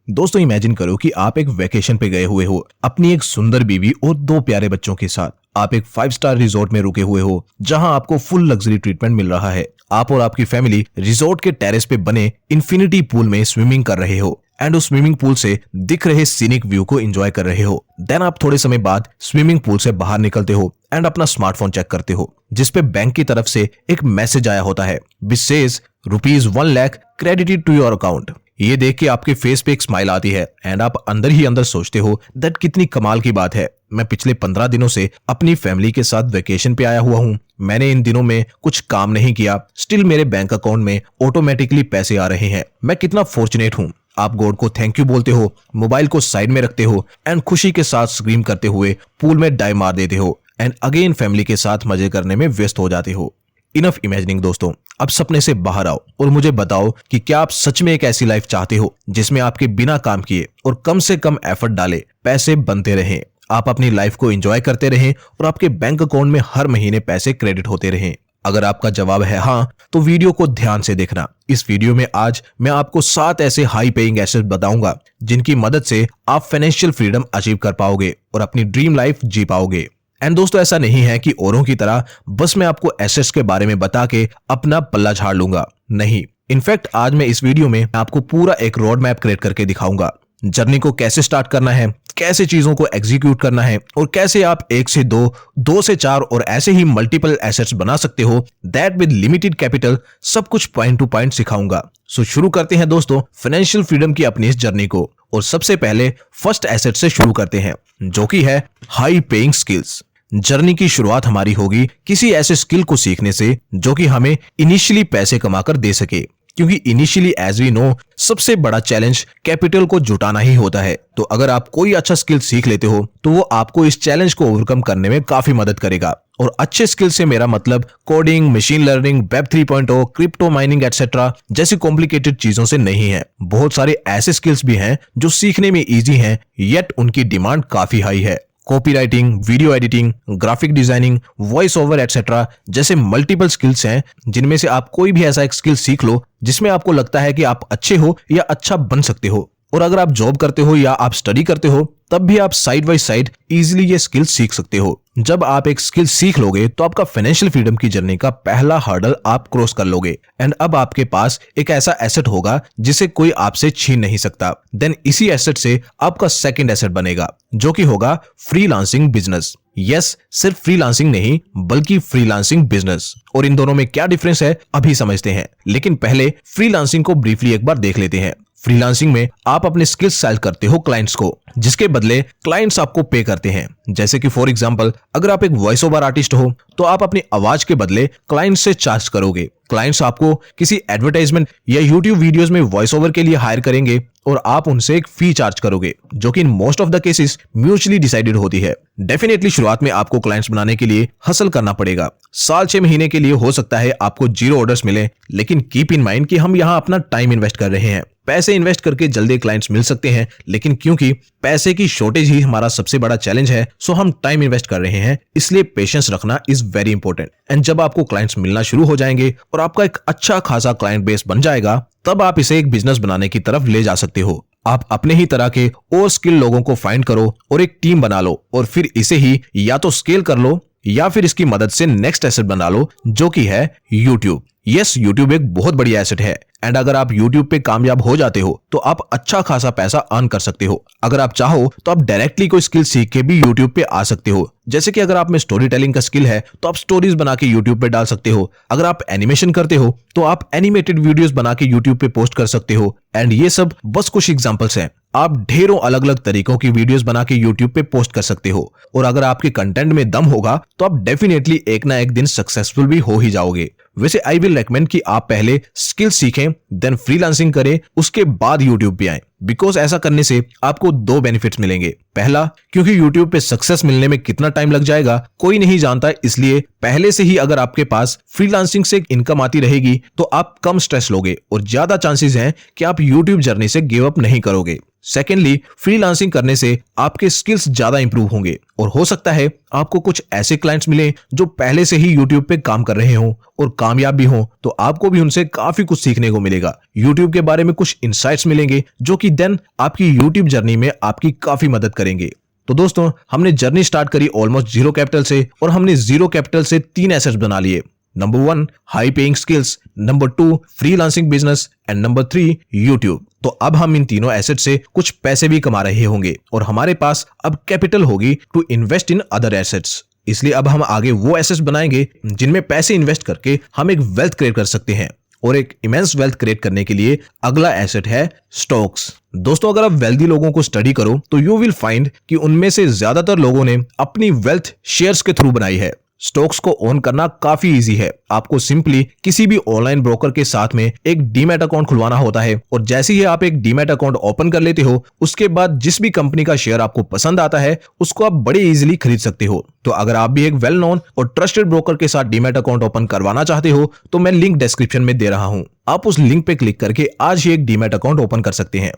दोस्तों इमेजिन करो कि आप एक वेकेशन पे गए हुए हो अपनी एक सुंदर बीवी और 2 प्यारे बच्चों के साथ। आप एक 5 स्टार रिजॉर्ट में रुके हुए हो जहां आपको फुल लग्जरी ट्रीटमेंट मिल रहा है। आप और आपकी फैमिली रिजॉर्ट के टेरेस पे बने इन्फिनिटी पूल में स्विमिंग कर रहे हो एंड उस स्विमिंग पूल से दिख रहे सीनिक व्यू को एंजॉय कर रहे हो। देन आप थोड़े समय बाद स्विमिंग पूल से बाहर निकलते हो एंड अपना स्मार्टफोन चेक करते हो जिसपे बैंक की तरफ से एक मैसेज आया होता है which says ₹1 lakh credited to your account. ये देख के आपके फेस पे एक स्माइल आती है एंड आप अंदर ही अंदर सोचते हो दैट कितनी कमाल की बात है। मैं पिछले 15 दिनों से अपनी फैमिली के साथ वेकेशन पे आया हुआ हूँ। मैंने इन दिनों में कुछ काम नहीं किया, स्टिल मेरे बैंक अकाउंट में ऑटोमेटिकली पैसे आ रहे हैं। मैं कितना फॉर्चुनेट हूँ। आप गॉड को थैंक यू बोलते हो, मोबाइल को साइड में रखते हो एंड खुशी के साथ स्क्रीम करते हुए पूल में डाइव मार देते हो एंड अगेन फैमिली के साथ मजे करने में व्यस्त हो जाते हो। इनफ इमेजिनिंग दोस्तों, अब सपने से बाहर आओ और मुझे बताओ कि क्या आप सच में एक ऐसी लाइफ चाहते हो जिसमें आपके बिना काम किए और कम से कम एफर्ट डाले पैसे बनते रहें, आप अपनी लाइफ को एंजॉय करते रहें और आपके बैंक अकाउंट में हर महीने पैसे क्रेडिट होते रहें। अगर आपका जवाब है हाँ, तो वीडियो को ध्यान से देखना। इस वीडियो में आज मैं आपको 7 ऐसे हाई पेइंग एसेट्स बताऊंगा जिनकी मदद से आप फाइनेंशियल फ्रीडम अचीव कर पाओगे और अपनी ड्रीम लाइफ जी पाओगे। एंड दोस्तों ऐसा नहीं है कि औरों की तरह बस मैं आपको एसेट्स के बारे में बता के अपना पल्ला झाड़ लूंगा, नहीं। इनफैक्ट आज मैं इस वीडियो में आपको पूरा एक रोड मैप क्रिएट करके दिखाऊंगा। जर्नी को कैसे स्टार्ट करना है, कैसे चीजों को एग्जीक्यूट करना है और कैसे आप 1 से 2, 2 से 4 और ऐसे ही मल्टीपल एसेट्स बना सकते हो दैट विद लिमिटेड कैपिटल। सब कुछ पॉइंट टू पॉइंट सिखाऊंगा। सो शुरू करते हैं दोस्तों फाइनेंशियल फ्रीडम की अपनी इस जर्नी को। और सबसे पहले फर्स्ट एसेट से शुरू करते हैं जो कि है हाई पेइंग स्किल्स। जर्नी की शुरुआत हमारी होगी किसी ऐसे स्किल को सीखने से जो कि हमें इनिशियली पैसे कमाकर दे सके, क्योंकि इनिशियली एज वी नो सबसे बड़ा चैलेंज कैपिटल को जुटाना ही होता है। तो अगर आप कोई अच्छा स्किल सीख लेते हो तो वो आपको इस चैलेंज को ओवरकम करने में काफी मदद करेगा। और अच्छे स्किल से मेरा मतलब coding, machine learning, web 3.0, crypto mining etcetera जैसी कॉम्प्लिकेटेड चीजों से नहीं है। बहुत सारे ऐसे स्किल्स भी हैं जो सीखने में इजी हैं येट उनकी डिमांड काफी हाई है। Copy writing, video editing, graphic designing, voice over etcetera जैसे मल्टीपल स्किल्स हैं जिनमें से आप कोई भी ऐसा एक स्किल सीख लो जिसमें आपको लगता है कि आप अच्छे हो या अच्छा बन सकते हो। और अगर आप जॉब करते हो या आप स्टडी करते हो तब भी आप साइड बाय साइड इजीली ये स्किल सीख सकते हो। जब आप एक स्किल सीख लोगे तो आपका फाइनेंशियल फ्रीडम की जर्नी का पहला हर्डल आप क्रॉस कर लोगे एंड अब आपके पास एक ऐसा एसेट होगा जिसे कोई आपसे छीन नहीं सकता। देन इसी एसेट से आपका सेकंड एसेट बनेगा जो कि होगा फ्रीलांसिंग बिजनेस। यस, सिर्फ फ्रीलांसिंग नहीं बल्कि फ्रीलांसिंग बिजनेस। और इन दोनों में क्या डिफरेंस है अभी समझते हैं, लेकिन पहले फ्रीलांसिंग को ब्रीफली एक बार देख लेते हैं। फ्रीलांसिंग में आप अपने स्किल्स सेल करते हो क्लाइंट्स को, जिसके बदले क्लाइंट्स आपको पे करते हैं। जैसे कि फॉर एग्जांपल अगर आप एक वॉइस ओवर आर्टिस्ट हो तो आप अपनी आवाज के बदले क्लाइंट से चार्ज करोगे। क्लाइंट्स आपको किसी एडवर्टाइजमेंट या यूट्यूब वीडियोस में वॉइस ओवर के लिए हायर करेंगे और आप उनसे एक फी चार्ज करोगे जो कि in most of the cases mutually decided होती है। डेफिनेटली शुरुआत में आपको क्लाइंट्स बनाने के लिए हसल करना पड़ेगा। साल 6 महीने के लिए हो सकता है आपको 0 ऑर्डर्स मिले, लेकिन कीप इन माइंड कि हम यहाँ अपना टाइम इन्वेस्ट कर रहे हैं। पैसे इन्वेस्ट करके जल्दी क्लाइंट्स मिल सकते हैं, लेकिन क्योंकि पैसे की शॉर्टेज ही हमारा सबसे बड़ा चैलेंज है सो हम टाइम इन्वेस्ट कर रहे हैं, इसलिए पेशेंस रखना इज वेरी इंपॉर्टेंट। एंड जब आपको क्लाइंट्स मिलना शुरू हो जाएंगे और आपका एक अच्छा खासा क्लाइंट बेस बन जाएगा तब आप इसे एक बिजनेस बनाने की तरफ ले जा सकते हो। आप अपने ही तरह के और स्किल लोगों को फाइंड करो और एक टीम बना लो और फिर इसे ही या तो स्केल कर लो या फिर इसकी मदद से नेक्स्ट एसेट बना लो जो कि है यूट्यूब। यस, यूट्यूब एक बहुत बड़ी एसेट है एंड अगर आप यूट्यूब पे कामयाब हो जाते हो तो आप अच्छा खासा पैसा अर्न कर सकते हो। अगर आप चाहो तो आप डायरेक्टली कोई स्किल सीख के भी यूट्यूब पे आ सकते हो। जैसे कि अगर आप में स्टोरी टेलिंग का स्किल है तो आप स्टोरीज बना के यूट्यूब पे डाल सकते हो। अगर आप एनिमेशन करते हो तो आप एनिमेटेड वीडियोस बना के यूट्यूब पे पोस्ट कर सकते हो। एंड ये सब बस कुछ एग्जांपल्स हैं। आप ढेरों अलग अलग तरीकों की वीडियोस बना के यूट्यूब पे पोस्ट कर सकते हो और अगर आपके कंटेंट में दम होगा तो आप डेफिनेटली एक ना एक दिन सक्सेसफुल भी हो ही जाओगे। वैसे आई विल रेकमेंड कि आप पहले स्किल सीखें, देन फ्रीलांसिंग करें, उसके बाद यूट्यूब पे आएं। बिकॉज ऐसा करने से आपको 2 बेनिफिट्स मिलेंगे। पहला, क्योंकि यूट्यूब पे सक्सेस मिलने में कितना टाइम लग जाएगा कोई नहीं जानता, इसलिए पहले से ही अगर आपके पास फ्रीलांसिंग से इनकम आती रहेगी तो आप कम स्ट्रेस लोगे और ज्यादा चांसेस हैं कि आप यूट्यूब जर्नी से गिव अप नहीं करोगे। सेकेंडली, फ्रीलांसिंग करने से आपके स्किल्स ज्यादा इंप्रूव होंगे और हो सकता है आपको कुछ ऐसे क्लाइंट्स मिले जो पहले से ही यूट्यूब पे काम कर रहे हों और कामयाब भी हों, तो आपको भी उनसे काफी कुछ सीखने को मिलेगा। यूट्यूब के बारे में कुछ इंसाइट्स मिलेंगे जो कि देन आपकी यूट्यूब जर्नी में आपकी काफी मदद करेंगे। तो दोस्तों, हमने जर्नी स्टार्ट करी ऑलमोस्ट जीरो कैपिटल से और हमने जीरो कैपिटल से 3 एसेट्स बना लिए। Number 1 high paying skills, number 2 freelancing business and number 3 YouTube. तो अब हम इन तीनों एसेट से कुछ पैसे भी कमा रहे होंगे और हमारे पास अब कैपिटल होगी to invest in other assets. इसलिए अब हम आगे वो एसेट्स बनाएंगे जिनमें पैसे इन्वेस्ट करके हम एक वेल्थ क्रिएट कर सकते हैं। और एक इमेंस वेल्थ क्रिएट करने के लिए अगला एसेट है स्टॉक्स। दोस्तों, अगर आप वेल्दी लोगों को स्टडी करो तो यू विल फाइंड कि उनमें से ज्यादातर लोगों ने अपनी वेल्थ शेयर्स के थ्रू बनाई है। स्टॉक्स को ओन करना काफी इजी है। आपको सिंपली किसी भी ऑनलाइन ब्रोकर के साथ में एक डीमैट अकाउंट खुलवाना होता है और जैसे ही आप एक डीमैट अकाउंट ओपन कर लेते हो, उसके बाद जिस भी कंपनी का शेयर आपको पसंद आता है उसको आप बड़े इजीली खरीद सकते हो। तो अगर आप भी एक वेल नोन और ट्रस्टेड ब्रोकर के साथ डीमैट अकाउंट ओपन करवाना चाहते हो तो मैं लिंक डिस्क्रिप्शन में दे रहा हूं। आप उस लिंक पे क्लिक करके आज ही एक डीमैट अकाउंट ओपन कर सकते हैं।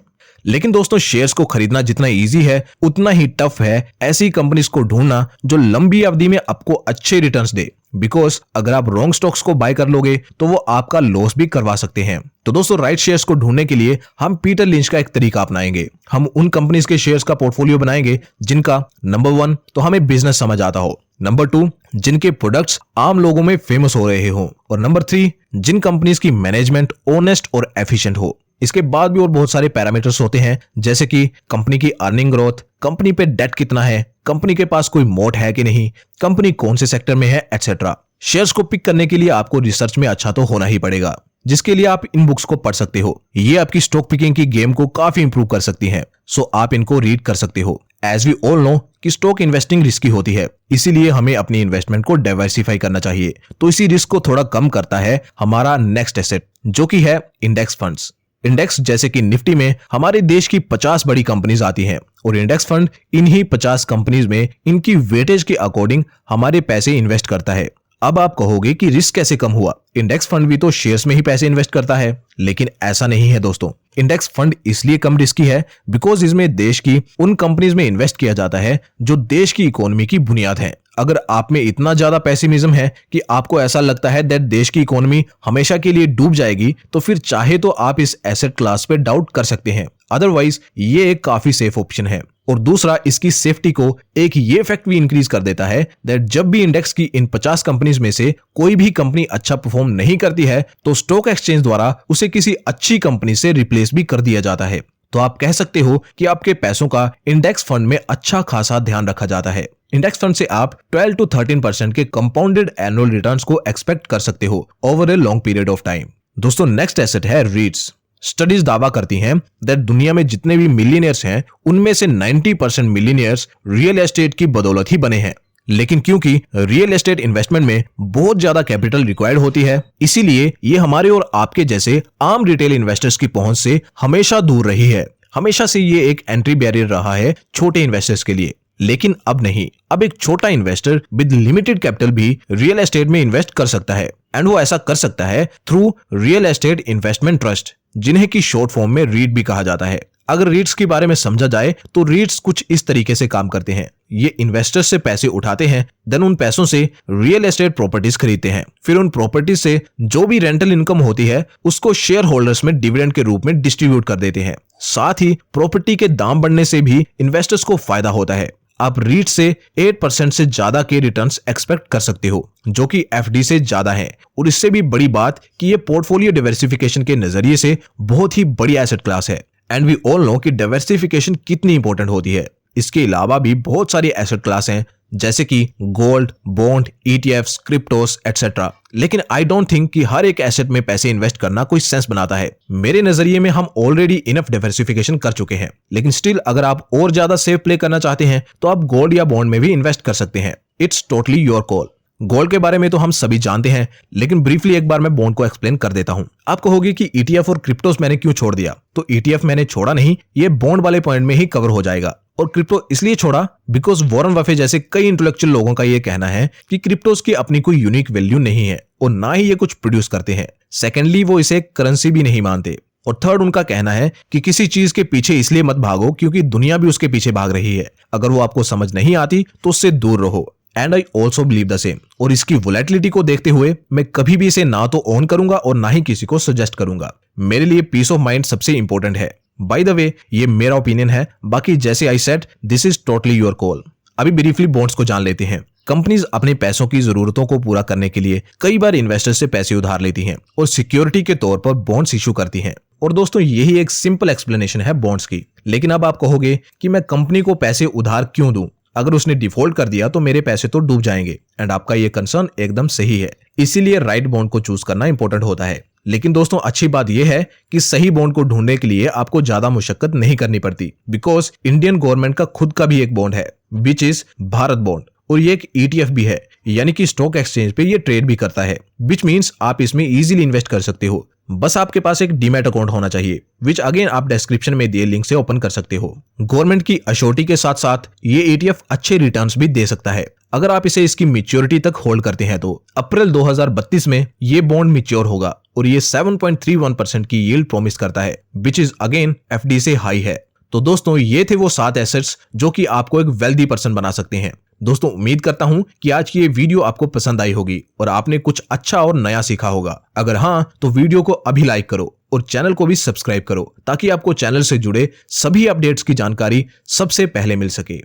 लेकिन दोस्तों, शेयर्स को खरीदना जितना इजी है उतना ही टफ है ऐसी कंपनीज को ढूंढना जो लंबी अवधि में आपको अच्छे रिटर्न्स दे। बिकॉज अगर आप रॉन्ग स्टॉक्स को बाय कर लोगे तो वो आपका लॉस भी करवा सकते हैं। तो दोस्तों, राइट शेयर्स को ढूंढने के लिए हम पीटर लिंच का एक तरीका अपनाएंगे। हम उन कंपनीज के शेयर्स का पोर्टफोलियो बनाएंगे जिनका नंबर 1 तो हमें बिजनेस समझ आता हो, नंबर 2 जिनके प्रोडक्ट्स आम लोगों में फेमस हो रहे हो और नंबर 3 जिन कंपनीज की मैनेजमेंट ऑनेस्ट और एफिशिएंट हो। इसके बाद भी और बहुत सारे पैरामीटर्स होते हैं जैसे कि कंपनी की अर्निंग ग्रोथ, कंपनी पे डेट कितना है, कंपनी के पास कोई मोट है कि नहीं, कंपनी कौन से सेक्टर में है, एटसेट्रा। शेयर्स को पिक करने के लिए आपको रिसर्च में अच्छा तो होना ही पड़ेगा, जिसके लिए आप इन बुक्स को पढ़ सकते हो। ये आपकी स्टॉक पिकिंग की गेम को काफी इंप्रूव कर सकती हैं। सो आप इनको रीड कर सकते हो। एज वी ऑल नो कि स्टॉक इन्वेस्टिंग रिस्की होती है, इसीलिए हमें अपनी इन्वेस्टमेंट को डाइवर्सिफाई करना चाहिए। तो इसी रिस्क को थोड़ा कम करता है हमारा नेक्स्ट एसेट जो कि है इंडेक्स फंड्स। इंडेक्स जैसे कि निफ्टी में हमारे देश की 50 बड़ी कंपनीज आती हैं और इंडेक्स फंड इन्हीं 50 कंपनीज में इनकी वेटेज के अकॉर्डिंग हमारे पैसे इन्वेस्ट करता है। अब आप कहोगे कि रिस्क कैसे कम हुआ, इंडेक्स फंड भी तो शेयर्स में ही पैसे इन्वेस्ट करता है। लेकिन ऐसा नहीं है दोस्तों। इंडेक्स फंड इसलिए कम रिस्की है बिकॉज इसमें देश की उन कंपनीज में इन्वेस्ट किया जाता है जो देश की इकोनॉमी की बुनियाद है। अगर आप में इतना ज्यादा पेसिमिज्म है कि आपको ऐसा लगता है दैट देश की इकोनॉमी हमेशा के लिए डूब जाएगी, तो फिर चाहे तो आप इस एसेट क्लास पे डाउट कर सकते हैं। अदरवाइज ये एक काफी सेफ ऑप्शन है। और दूसरा, इसकी सेफ्टी को एक ये फैक्ट भी इंक्रीज कर देता है दैट जब भी इंडेक्स की इन 50 कंपनीज में से कोई भी कंपनी अच्छा परफॉर्म नहीं करती है तो स्टॉक एक्सचेंज द्वारा उसे किसी अच्छी कंपनी से रिप्लेस भी कर दिया जाता है। तो आप कह सकते हो कि आपके पैसों का इंडेक्स फंड में अच्छा खासा ध्यान रखा जाता है। इंडेक्स फंड से आप 12 to 13% के कंपाउंडेड एनुअल रिटर्न्स को एक्सपेक्ट कर सकते हो over a long period of time. दोस्तों, नेक्स्ट एसेट है रीट्स। स्टडीज दावा करती हैं दैट दुनिया में जितने भी मिलियनियर्स हैं उनमें से 90% मिलियनियर्स रियल एस्टेट की बदौलत ही बने हैं। लेकिन क्योंकि रियल एस्टेट इन्वेस्टमेंट में बहुत ज्यादा कैपिटल रिक्वायर्ड होती है, इसीलिए ये हमारे और आपके जैसे आम रिटेल इन्वेस्टर्स की पहुंच से हमेशा दूर रही है। हमेशा से ये एक एंट्री बैरियर रहा है छोटे इन्वेस्टर्स के लिए। लेकिन अब नहीं, अब एक छोटा इन्वेस्टर विद लिमिटेड कैपिटल भी रियल एस्टेट में इन्वेस्ट कर सकता है एंड वो ऐसा कर सकता है through real estate investment trust, जिन्हें की शॉर्ट फॉर्म में रीट भी कहा जाता है। अगर रीट्स के बारे में समझा जाए तो रीट्स कुछ इस तरीके से काम करते हैं। ये इन्वेस्टर्स से पैसे उठाते हैं, देन उन पैसों से रियल एस्टेट प्रॉपर्टीज खरीदते हैं, फिर उन प्रॉपर्टीज से जो भी रेंटल इनकम होती है उसको शेयर होल्डर्स में डिविडेंड के रूप में डिस्ट्रीब्यूट कर देते हैं। साथ ही प्रॉपर्टी के दाम बढ़ने से भी इन्वेस्टर्स को फायदा होता है। आप रीट से 8% से ज्यादा के रिटर्न्स एक्सपेक्ट कर सकते हो, जो कि एफडी से ज्यादा है। और इससे भी बड़ी बात कि ये पोर्टफोलियो डाइवर्सिफिकेशन के नजरिए से बहुत ही बड़ी एसेट क्लास है। एंड वी ऑल नो कि डाइवर्सिफिकेशन कितनी इंपॉर्टेंट होती है। इसके अलावा भी बहुत सारी एसेट क्लास हैं जैसे कि गोल्ड, बॉन्ड, ईटीएफ्स, क्रिप्टोस एटसेट्रा। लेकिन आई डोंट थिंक कि हर एक एसेट में पैसे इन्वेस्ट करना कोई सेंस बनाता है। मेरे नजरिए में हम ऑलरेडी इनफ डाइवर्सिफिकेशन कर चुके हैं। लेकिन स्टिल अगर आप और ज्यादा सेफ प्ले करना चाहते हैं तो आप गोल्ड या बॉन्ड में भी इन्वेस्ट कर सकते हैं। It's totally your call. Gold के बारे में तो हम सभी जानते हैं, लेकिन ब्रीफली एक बार मैं बॉन्ड को एक्सप्लेन कर देता हूं। आप कहोगे कि ईटीएफ और क्रिप्टोस मैंने क्यों छोड़ दिया? तो ईटीएफ मैंने छोड़ा नहीं, ये बॉन्ड वाले पॉइंट में ही कवर हो जाएगा। और क्रिप्टो इसलिए छोड़ा बिकॉज वॉरेन बफे जैसे कई इंटेलेक्चुअल लोगों का ये कहना है कि क्रिप्टोस की अपनी कोई यूनिक वैल्यू नहीं है और ना ही ये कुछ प्रोड्यूस करते हैं। सेकेंडली, वो इसे करेंसी भी नहीं मानते। और थर्ड, उनका कहना है कि किसी चीज के पीछे इसलिए मत भागो क्योंकि दुनिया भी उसके पीछे भाग रही है। अगर वो आपको समझ नहीं आती तो उससे दूर रहो। And I also believe the same. और इसकी वोलेटिलिटी को देखते हुए मैं कभी भी इसे ना तो ऑन करूंगा और ना ही किसी को सजेस्ट करूंगा। मेरे लिए पीस ऑफ माइंड सबसे इंपॉर्टेंट है। बाय द वे, ये मेरा ओपिनियन है, बाकी जैसे I said, this is totally your call. अभी ब्रीफली बॉन्ड्स को जान लेते हैं। कंपनीज अपने पैसों की जरूरतों को पूरा करने के लिए कई बार इन्वेस्टर्स से पैसे उधार लेती हैं और सिक्योरिटी के तौर पर बॉन्ड्स इशू करती हैं। और दोस्तों, यही एक सिंपल एक्सप्लेनेशन है बॉन्ड्स की। लेकिन अब आप कहोगे कि मैं कंपनी को पैसे उधार क्यों दूं? अगर उसने डिफॉल्ट कर दिया तो मेरे पैसे तो डूब जाएंगे। एंड आपका ये कंसर्न एकदम सही है, इसीलिए राइट बॉन्ड को चूज करना इंपॉर्टेंट होता है। लेकिन दोस्तों, अच्छी बात यह है कि सही बॉन्ड को ढूंढने के लिए आपको ज्यादा मुशक्कत नहीं करनी पड़ती, बिकॉज इंडियन गवर्नमेंट का खुद का भी एक बॉन्ड है, विच इज भारत बॉन्ड। और ये एक ETF भी है, यानी कि स्टॉक एक्सचेंज पे ये ट्रेड भी करता है, विच मीन्स आप इसमें इजीली इन्वेस्ट कर सकते हो। बस आपके पास एक डीमैट अकाउंट होना चाहिए, विच अगेन आप डिस्क्रिप्शन में दिए लिंक से ओपन कर सकते हो। गवर्नमेंट की अश्योरिटी के साथ साथ ये ETF अच्छे रिटर्न्स भी दे सकता है अगर आप इसे इसकी मैच्योरिटी तक होल्ड करते हैं तो। अप्रैल 2032 में ये बॉन्ड मैच्योर होगा और ये 7.31% की यील्ड प्रॉमिस करता है, विच इज अगेन FD से हाई है। तो दोस्तों, ये थे वो 7 एसेट्स जो कि आपको एक वेल्दी पर्सन बना सकते हैं। दोस्तों, उम्मीद करता हूं कि आज की ये वीडियो आपको पसंद आई होगी और आपने कुछ अच्छा और नया सीखा होगा। अगर हाँ, तो वीडियो को अभी लाइक करो और चैनल को भी सब्सक्राइब करो ताकि आपको चैनल से जुड़े सभी अपडेट्स की जानकारी सबसे पहले मिल सके।